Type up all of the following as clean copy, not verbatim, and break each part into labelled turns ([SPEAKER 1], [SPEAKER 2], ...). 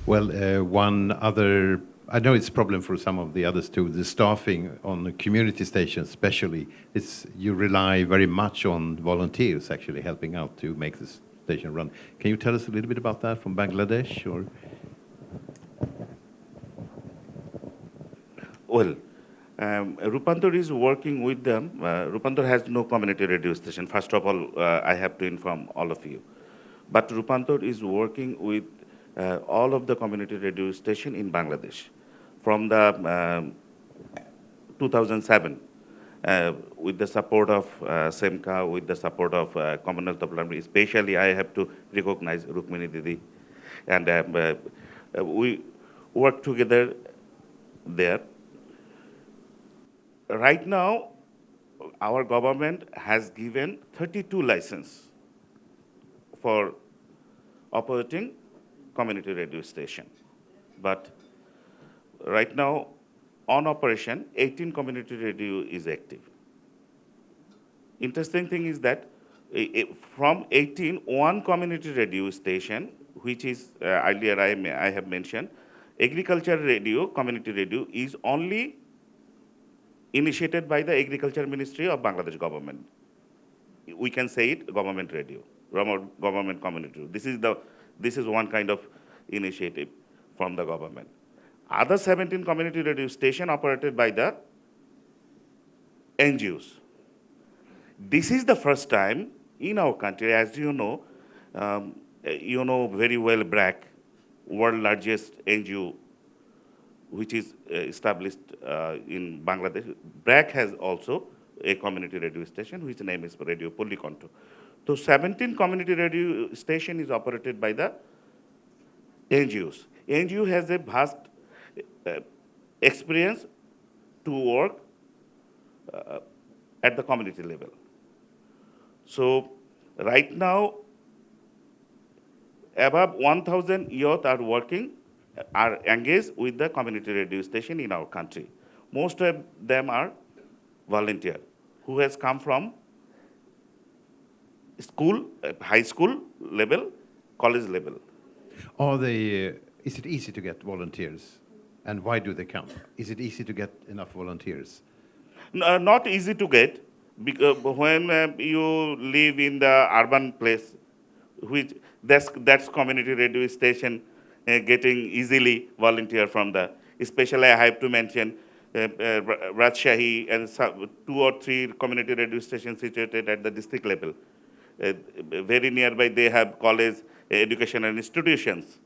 [SPEAKER 1] Well, one other, I know it's a problem for some of the others too, the staffing on the community stations especially, you rely very much on volunteers actually helping out to make this station run. Can you tell us a little bit about that from Bangladesh? Or?
[SPEAKER 2] Well, Rupantar is working with them. Rupantar has no community radio station. First of all, I have to inform all of you. But Rupantar is working with all of the community radio station in Bangladesh from the 2007 with the support of SEMCA, with the support of Commonwealth of London. Especially, I have to recognize Rukmini Didi. And we work together there. Right now, our government has given 32 licenses for operating community radio station. But right now, on operation, 18 community radio is active. Interesting thing is that from 18, one community radio station, which is earlier I have mentioned, agriculture radio, community radio, is only initiated by the Agriculture Ministry of Bangladesh government. We can say it government radio, government community radio. This is one kind of initiative from the government. Other 17 community radio station operated by the NGOs. This is the first time in our country, as you know very well BRAC, world largest NGO, which is established in Bangladesh. BRAC has also a community radio station, which name is Radio Pullikonto. So 17 community radio station is operated by the NGOs. NGO has a vast experience to work at the community level. So right now, above 1,000 youth are engaged with the community radio station in our country. Most of them are volunteer who has come from school, high school level, college level.
[SPEAKER 1] Is it easy to get volunteers? And why do they come? Is it easy to get enough volunteers?
[SPEAKER 2] Not easy to get, because when you live in the urban place, which that's community radio station getting easily volunteer from the, especially I have to mention Rajshahi and 2 or 3 community radio stations situated at the district level. Very nearby they have college, educational institutions.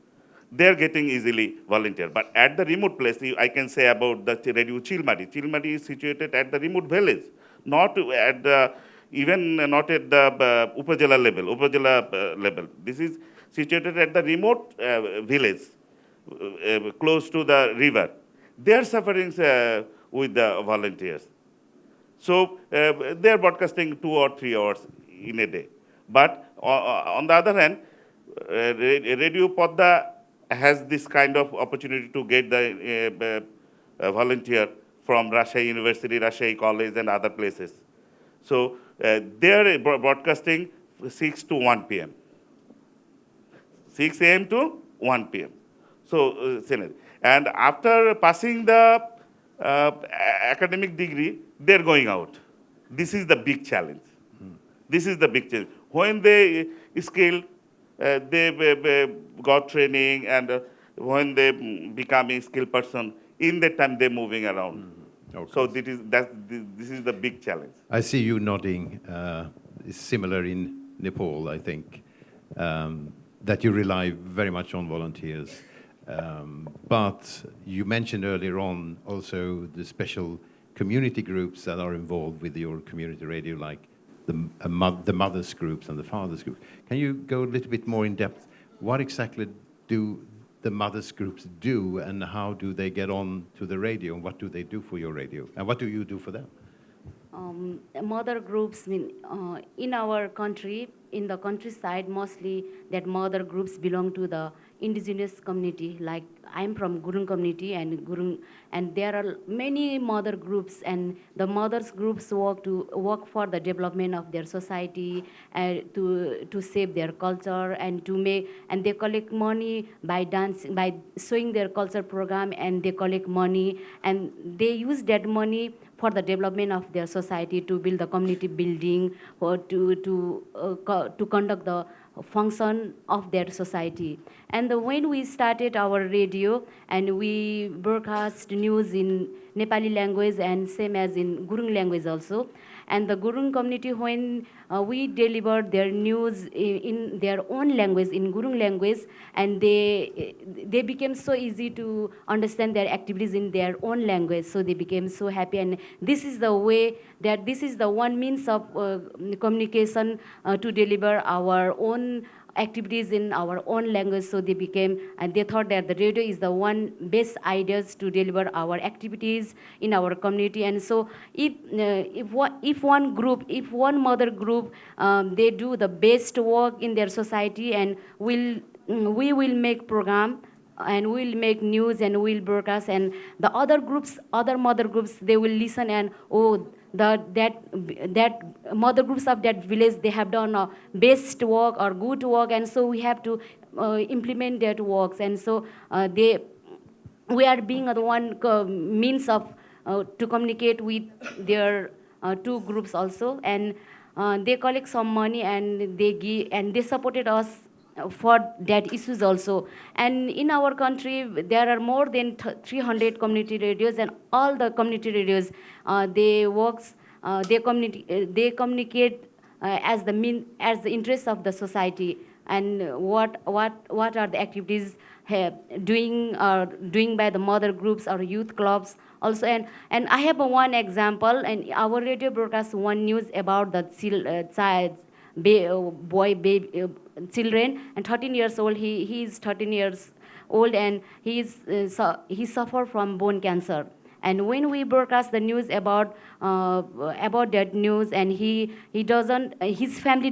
[SPEAKER 2] They're getting easily volunteer. But at the remote place, I can say about the radio Chilmari. Chilmari is situated at the remote village, not at the not at the Upajala level. This is situated at the remote village, close to the river. They are suffering with the volunteers. So they are broadcasting 2 or 3 hours in a day. But on the other hand, Radio Podda has this kind of opportunity to get the volunteer from Rajshahi University, Rajshahi College, and other places. So they are broadcasting 6 to 1 p.m. 6 a.m. to 1 p.m. So, and after passing the academic degree, they're going out. This is the big challenge. This is the big challenge. When they skilled, they got training, and when they become a skilled person, in that time they're moving around. Okay. So this is the big challenge.
[SPEAKER 1] I see you nodding. It's similar in Nepal, I think, that you rely very much on volunteers. But you mentioned earlier on also the special community groups that are involved with your community radio, like the mothers groups and the fathers groups. Can you go a little bit more in depth? What exactly do the mothers groups do, and how do they get on to the radio, and what do they do for your radio, and what do you do for them?
[SPEAKER 3] Mother groups in our country, in the countryside, mostly that mother groups belong to the indigenous community. Like I'm from Gurung community, and there are many mother groups, and the mothers groups work for the development of their society, to save their culture, and they collect money by dancing, by showing their culture program, and they collect money, and they use that money for the development of their society, to build the community building, or to conduct the function of their society. And when we started our radio, and we broadcast news in Nepali language and same as in Gurung language also. And the Gurung community, when we delivered their news in their own language, in Gurung language, and they became so easy to understand their activities in their own language. So they became so happy, and this is the way that this is the one means of communication to deliver our own activities in our own language. So they became, and they thought that the radio is the one best ideas to deliver our activities in our community. And so if one mother group, they do the best work in their society, and we will make program, and we'll make news, and we'll broadcast, and the other mother groups, they will listen, and that mother groups of that village, they have done best work or good work, and so we have to implement that works. And so we are being the one means of to communicate with their two groups also. And they collect some money, and they give, and they supported us for that issues also. And in our country, there are more than 300 community radios, and all the community radios, they communicate as the interests of the society, and what are the activities doing by the mother groups or youth clubs also. And I have one example, and our radio broadcast one news about the children, and 13 years old, he is 13 years old, and he suffered from bone cancer. And when we broadcast the news about that news, and his family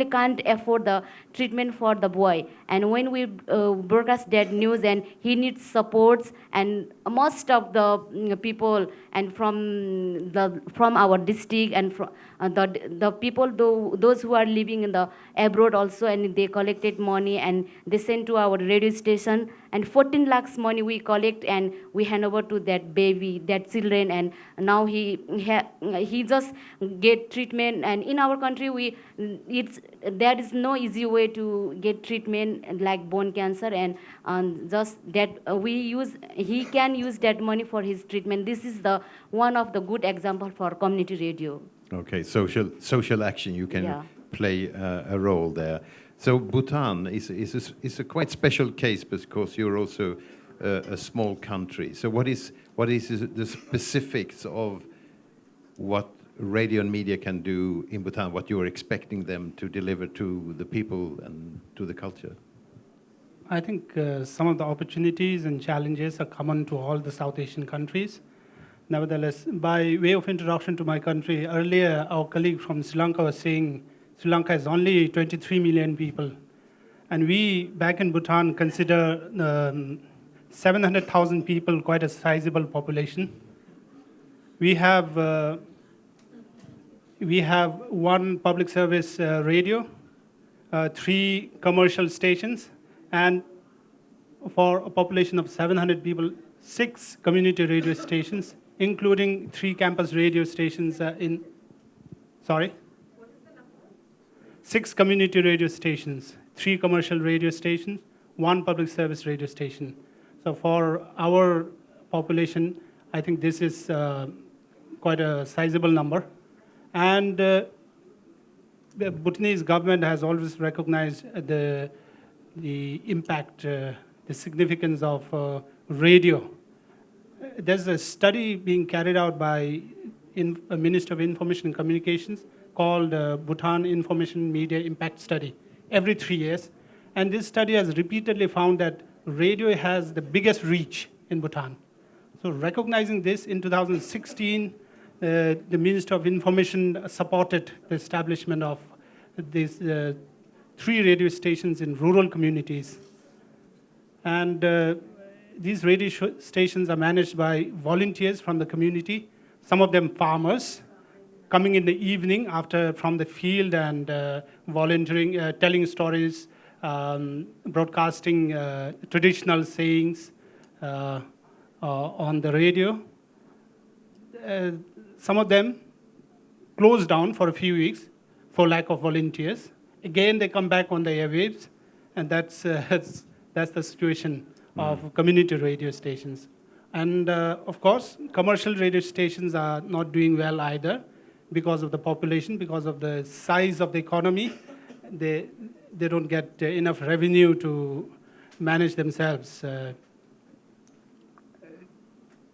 [SPEAKER 3] can't afford the treatment for the boy. And when we broadcast that news, and he needs supports, and most of the people, and from our district, and from the people, those who are living in the abroad also, and they collected money, and they sent to our radio station, and 14 lakhs money we collect, and we hand over to that baby, that children. And now he just get treatment. And in our country, there is no easy way to get treatment like bone cancer, and just that he can use that money for his treatment. This is the one of the good example for community radio.
[SPEAKER 1] Okay, social action, you can
[SPEAKER 3] Yeah.
[SPEAKER 1] play a role there. So Bhutan is a quite special case, because you're also a small country. So what is the specifics of what radio and media can do in Bhutan, what you're expecting them to deliver to the people and to the culture?
[SPEAKER 4] I think some of the opportunities and challenges are common to all the South Asian countries. Nevertheless, by way of introduction to my country, earlier our colleague from Sri Lanka was saying Sri Lanka has only 23 million people. And we, back in Bhutan, consider 700,000 people quite a sizable population. We have one public service radio, 3 commercial stations, and for a population of 700 people, 6 community radio stations, including 3 campus radio stations 6 community radio stations, 3 commercial radio stations, 1 public service radio station. So for our population, I think this is quite a sizable number. And the Bhutanese government has always recognized the impact, the significance of radio. There's a study being carried out by a Minister of Information and Communications called Bhutan Information Media Impact Study every 3 years. And this study has repeatedly found that radio has the biggest reach in Bhutan. So recognizing this, in 2016, the Minister of Information supported the establishment of this 3 radio stations in rural communities. And these radio stations are managed by volunteers from the community, some of them farmers, coming in the evening from the field and volunteering, telling stories, broadcasting traditional sayings on the radio. Some of them closed down for a few weeks for lack of volunteers. Again, they come back on the airwaves, and that's the situation of community radio stations. And of course, commercial radio stations are not doing well either because of the population, because of the size of the economy. They don't get enough revenue to manage themselves.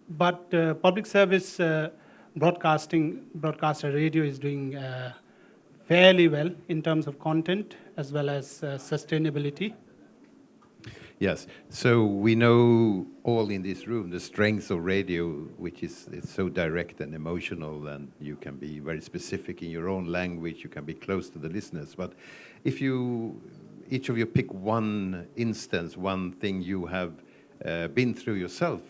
[SPEAKER 4] But public service broadcaster radio is doing fairly well in terms of content as well as sustainability.
[SPEAKER 1] Yes, so we know all in this room the strengths of radio, which is it's so direct and emotional, and you can be very specific in your own language, you can be close to the listeners. But if each of you pick one instance, one thing you have been through yourself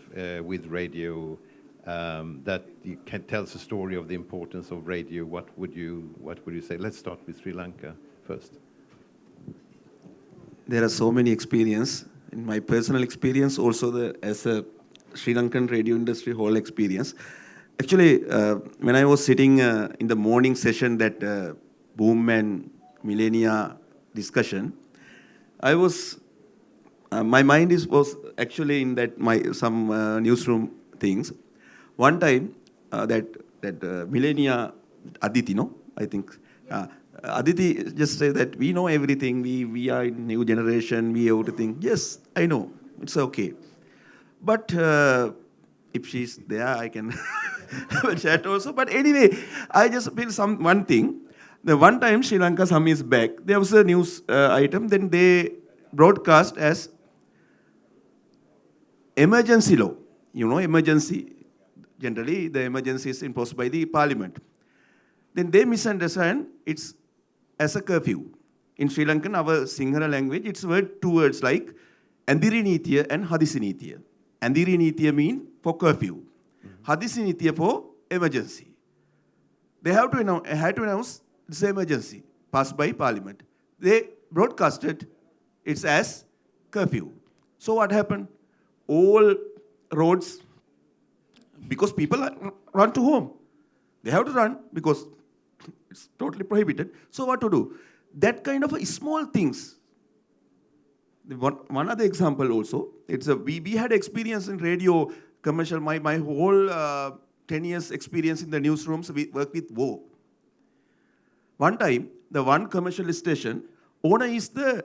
[SPEAKER 1] with radio, that you can tell us a story of the importance of radio, what would you say? Let's start with Sri Lanka first.
[SPEAKER 5] There are so many experiences. In my personal experience, also as a Sri Lankan radio industry whole experience. Actually, when I was sitting in the morning session, that boom and millennia discussion, I was my mind was actually in that some newsroom things. One time, that millennia Aditi, no, I think. Aditi just say that we know everything, we are in new generation, we everything. Yes, I know, it's okay. But if she's there, I can have a chat also. But anyway, I just feel one thing. The one time Sri Lanka some years back, there was a news item, then they broadcast as emergency law. You know, emergency. Generally, the emergency is imposed by the parliament. Then they misunderstand it's as a curfew. In Sri Lankan, our Sinhala language, it's two words like Andiri Nitya and Hadisi Nitya. Andiri Nitya mean for curfew. Hadisi Nitya for emergency. They had to announce this emergency passed by parliament. They broadcasted it as curfew. So what happened? All roads, because people run to home. They have to run because it's totally prohibited. So what to do? That kind of small things. One other example also. We had experience in radio commercial. My whole 10 years experience in the newsrooms. We work with WO. One time, the one commercial station owner is the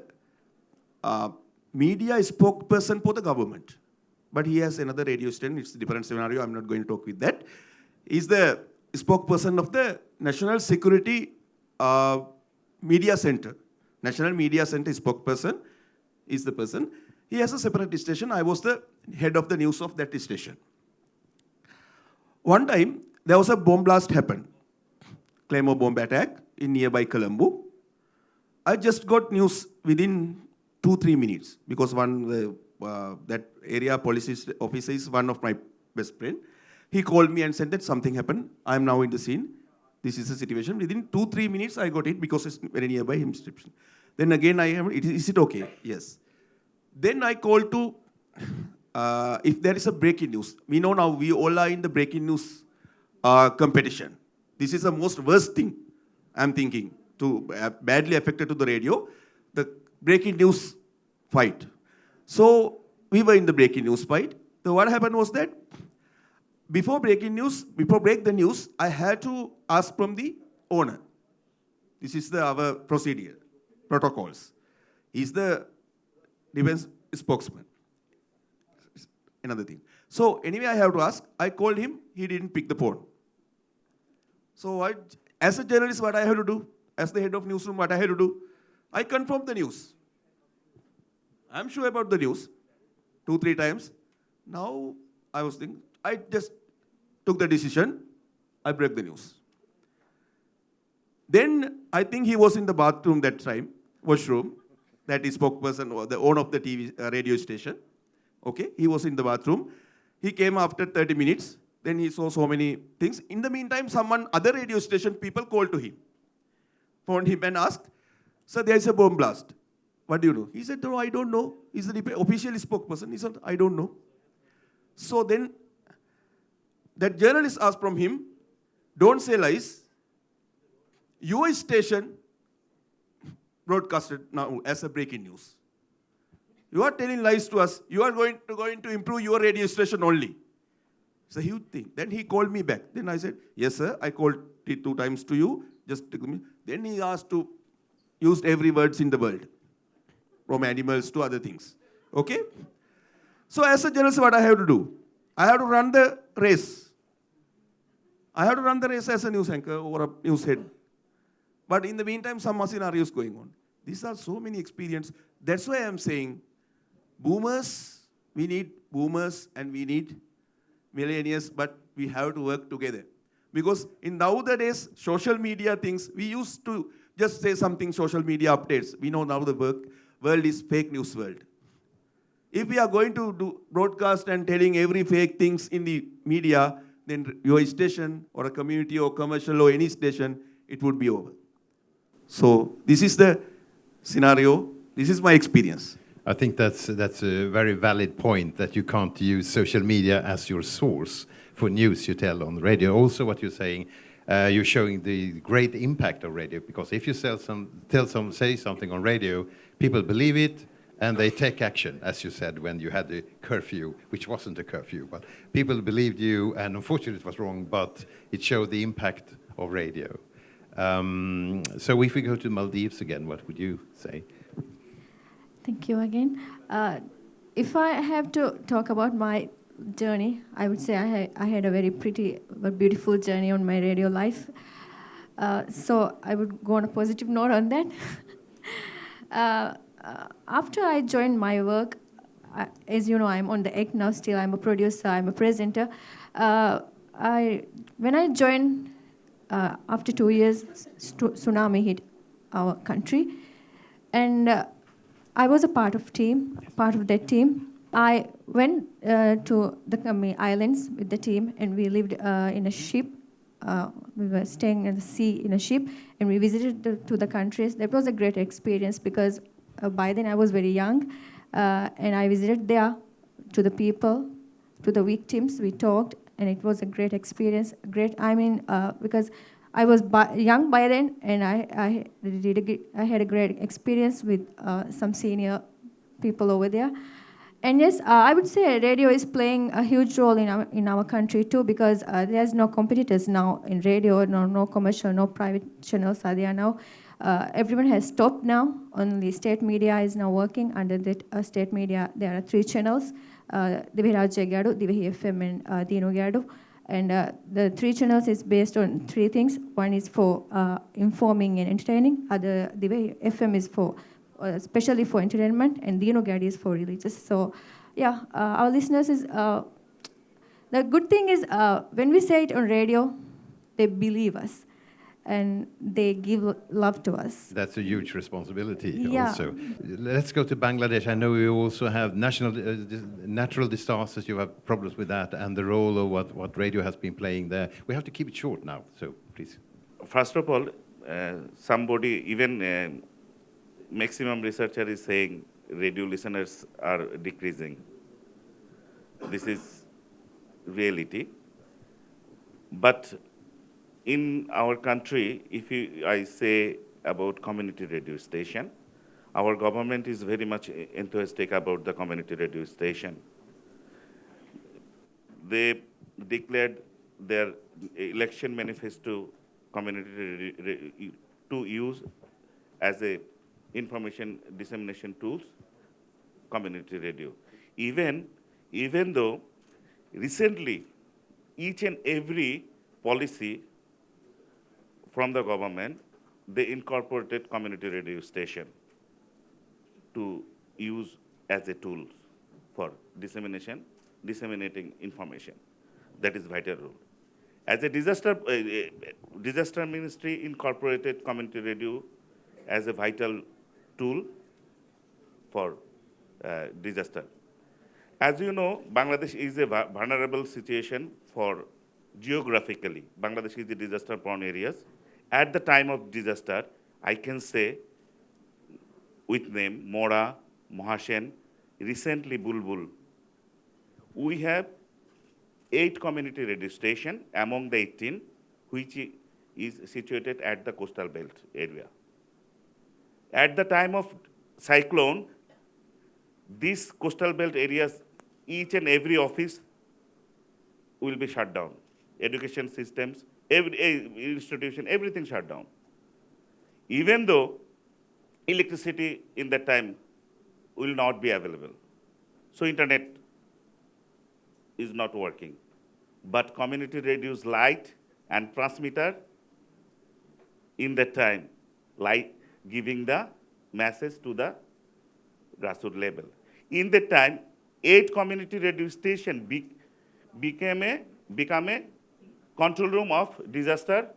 [SPEAKER 5] media spokesperson for the government. But he has another radio station. It's a different scenario. I'm not going to talk with that. He's the spokesperson of the National Security Media Center. National Media Center spokesperson is the person. He has a separate station. I was the head of the news of that station. One time, there was a bomb blast happened. Claymore bomb attack in nearby Colombo. I just got news within 2-3 minutes because that area police officer is one of my best friend. He called me and said that something happened. I am now in the scene. This is the situation. Within 2-3 minutes, I got it because it's very nearby him. Then again, is it okay? Yes. Then I called to, if there is a breaking news. We know now we all are in the breaking news competition. This is the most worst thing, I'm thinking, to badly affected to the radio, the breaking news fight. So we were in the breaking news fight. So what happened was that before break the news, I had to ask from the owner. This is our procedure, protocols. He's the defense spokesman. Another thing. So anyway, I have to ask. I called him. He didn't pick the phone. So as a journalist, what I have to do? As the head of newsroom, what I have to do? I confirm the news. I'm sure about the news. 2-3 times. Now I was thinking, I just took the decision. I break the news. Then I think he was in the bathroom that time. washroom, that is spokesperson or the owner of the TV radio station. Okay, he was in the bathroom. He came after 30 minutes. Then he saw so many things. In the meantime, other radio station people called to him, phoned him and asked, "Sir, there is a bomb blast. What do you know?" He said, "No, I don't know." He's the official spokesperson. He said, "I don't know." So then that journalist asked from him, "Don't say lies. Your station broadcasted now as a breaking news. You are telling lies to us. You are going to improve your radio station only." It's a huge thing. Then he called me back. Then I said, "Yes, sir, I called it 2 times to you. Just take me." Then he asked to use every words in the world, from animals to other things. Okay? So as a journalist, what I have to do? I have to run the race. I have to run the race as a news anchor or a news head. But in the meantime, some scenarios going on. These are so many experiences. That's why I'm saying, boomers, we need boomers and we need millennials, but we have to work together. Because in nowadays, social media things, we used to just say something, social media updates. We know now the world is fake news world. If we are going to do broadcast and telling every fake things in the media, then your station or a community or commercial or any station, it would be over. So this is the scenario. This is my experience.
[SPEAKER 1] I think that's a very valid point, that you can't use social media as your source for news you tell on the radio. Also, what you're saying, you're showing the great impact of radio, because if you say something on radio, people believe it and they take action, as you said when you had the curfew, which wasn't a curfew, but people believed you, and unfortunately it was wrong, but it showed the impact of radio. So if we go to Maldives again, what would you say?
[SPEAKER 6] Thank you again. If I have to talk about my journey, I would say I had a very beautiful journey on my radio life. So I would go on a positive note on that. After I joined my work, as you know, I'm on the act now still. I'm a producer, I'm a presenter. When I joined, after 2 years, tsunami hit our country. And I was a part of that team. I went to the Kami Islands with the team, and we lived in a ship. We were staying at the sea in a ship, and we visited to the countries. That was a great experience because by then I was very young, and I visited there to the people, to the victims. We talked, and it was a great experience. Because I was young by then, and I had a great experience with some senior people over there. And yes, I would say radio is playing a huge role in our country too, because there's no competitors now in radio, no commercial, no private channels are there now. Everyone has stopped now. Only state media is now working. Under that state media, there are 3 channels: Divi Rajya Gadu, Divi FM, and Dino Gadu. And the 3 channels is based on 3 things. One is for informing and entertaining. Other Divi FM is for especially for entertainment, and Dino Gadu is for religious. So, yeah, our listeners is the good thing is when we say it on radio, they believe us. And they give love to us.
[SPEAKER 1] That's a huge responsibility also.
[SPEAKER 6] Yeah.
[SPEAKER 1] Let's go to Bangladesh. I know you also have natural disasters, you have problems with that, and the role of what radio has been playing there. We have to keep it short now, so please.
[SPEAKER 2] First of all, somebody, even maximum researcher is saying radio listeners are decreasing. This is reality. But in our country, I say about community radio station, our government is very much enthusiastic about the community radio station. They declared their election manifesto community to use as a information dissemination tools, community radio. Even though recently each and every policy from the government, they incorporated community radio station to use as a tool for disseminating information. That is vital role. As a disaster ministry incorporated community radio as a vital tool for disaster. As you know, Bangladesh is a vulnerable situation for geographically. Bangladesh is the disaster-prone areas. At the time of disaster, I can say with name Mora, Mohashen, recently Bulbul. We have 8 community radio stations among the 18, which is situated at the coastal belt area. At the time of cyclone, these coastal belt areas, each and every office will be shut down. Education systems, every institution, everything shut down. Even though electricity in that time will not be available. So internet is not working. But community radio's light and transmitter in that time, light giving the message to the grassroots level. In that time, 8 community radio stations became a control room of disaster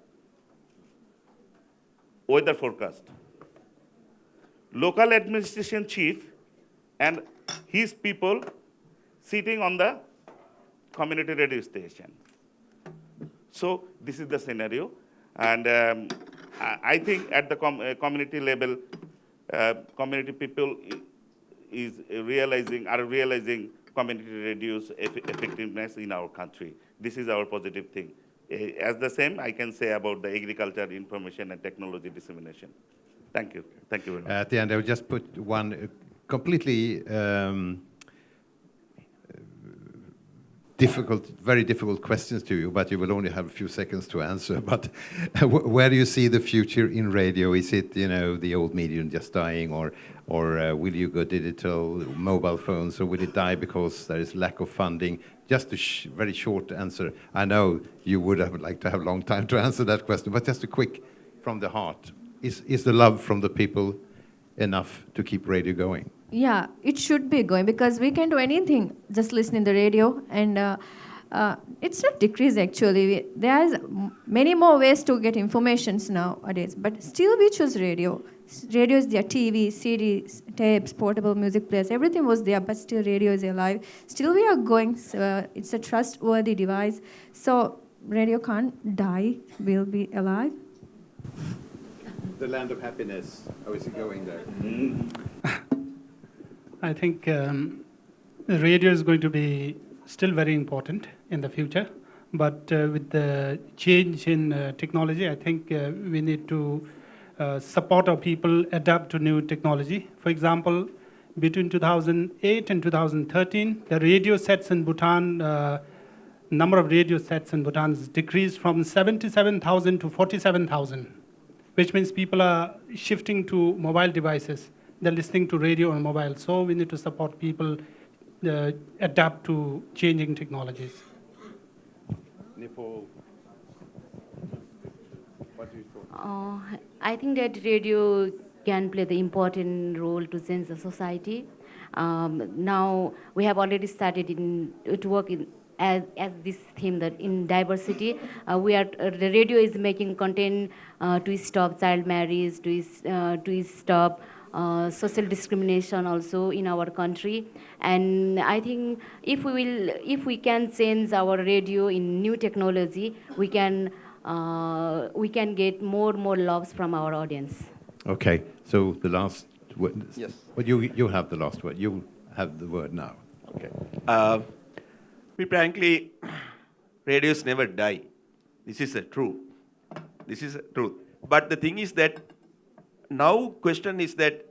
[SPEAKER 2] weather forecast. Local administration chief and his people sitting on the community radio station. So this is the scenario. And I think at the community level, community people are realizing community radio's effectiveness in our country. This is our positive thing. As the same, I can say about the agriculture, information, and technology dissemination. Thank you. Thank you very much.
[SPEAKER 1] At the end, I will just put one completely very difficult questions to you, but you will only have a few seconds to answer. But where do you see the future in radio? Is it, the old medium just dying, or will you go digital, mobile phones, or will it die because there is lack of funding? Just a very short answer. I know you would have liked to have a long time to answer that question, but just a quick from the heart. Is the love from the people enough to keep radio going?
[SPEAKER 6] Yeah, it should be going because we can do anything just listening to the radio, and it's not decrease actually. There's many more ways to get informations nowadays, but still we choose radio. Radio is there, TV, CDs, tapes, portable music players, everything was there, but still radio is alive. Still we are going, it's a trustworthy device, so radio can't die, will be alive.
[SPEAKER 1] The land of happiness, how is it going there?
[SPEAKER 4] I think radio is going to be still very important in the future, but with the change in technology, I think we need to support our people adapt to new technology. For example, between 2008 and 2013, the radio sets in Bhutan, number of radio sets in Bhutan has decreased from 77,000 to 47,000, which means people are shifting to mobile devices. They're listening to radio on mobile. So we need to support people adapt to changing technologies.
[SPEAKER 1] Nepal, what do you think?
[SPEAKER 3] I think that radio can play the important role to change the society. Now we have already started to work as this theme, that in diversity, the radio is making content to stop child marriage, to stop social discrimination also in our country. And I think if we can change our radio in new technology, we can get more loves from our audience.
[SPEAKER 1] Okay, so the last word.
[SPEAKER 5] Yes.
[SPEAKER 1] Well, you have the last word. You have the word now. Okay.
[SPEAKER 5] Frankly, radios never die. This is a truth. But the thing is that now question is that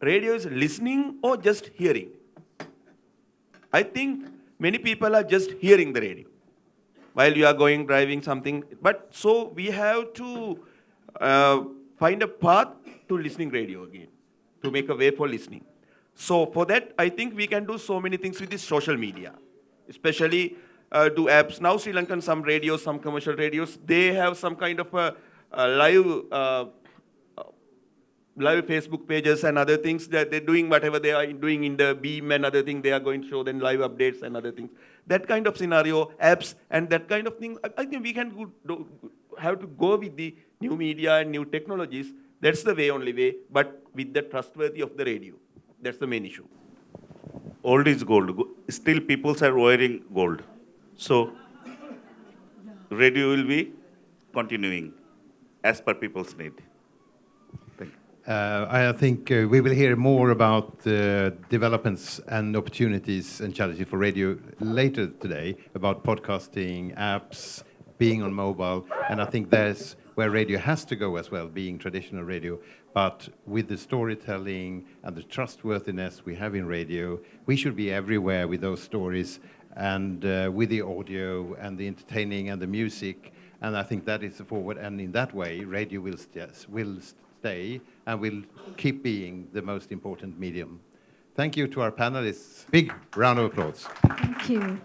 [SPEAKER 5] radio is listening or just hearing. I think many people are just hearing the radio while you are driving something. But so we have to find a path to listening radio again, to make a way for listening. So for that, I think we can do so many things with this social media, especially do apps. Now Sri Lankan, some radios, some commercial radios, they have some kind of a live Facebook pages and other things that they're doing whatever they are doing in the beam and other things. They are going to show them live updates and other things. That kind of scenario, apps and that kind of thing, I think we can have to go with the new media and new technologies That's the only way, but with the trustworthy of the radio. That's the main issue.
[SPEAKER 2] Old is gold. Still, people are wearing gold. So, radio will be continuing as per people's need. Thank you.
[SPEAKER 1] I think we will hear more about developments and opportunities and challenges for radio later today, about podcasting, apps, being on mobile, and I think that's where radio has to go as well, being traditional radio. But with the storytelling and the trustworthiness we have in radio, we should be everywhere with those stories and with the audio and the entertaining and the music. And I think that is the forward. And in that way, radio will stay and will keep being the most important medium. Thank you to our panelists. Big round of applause.
[SPEAKER 6] Thank you.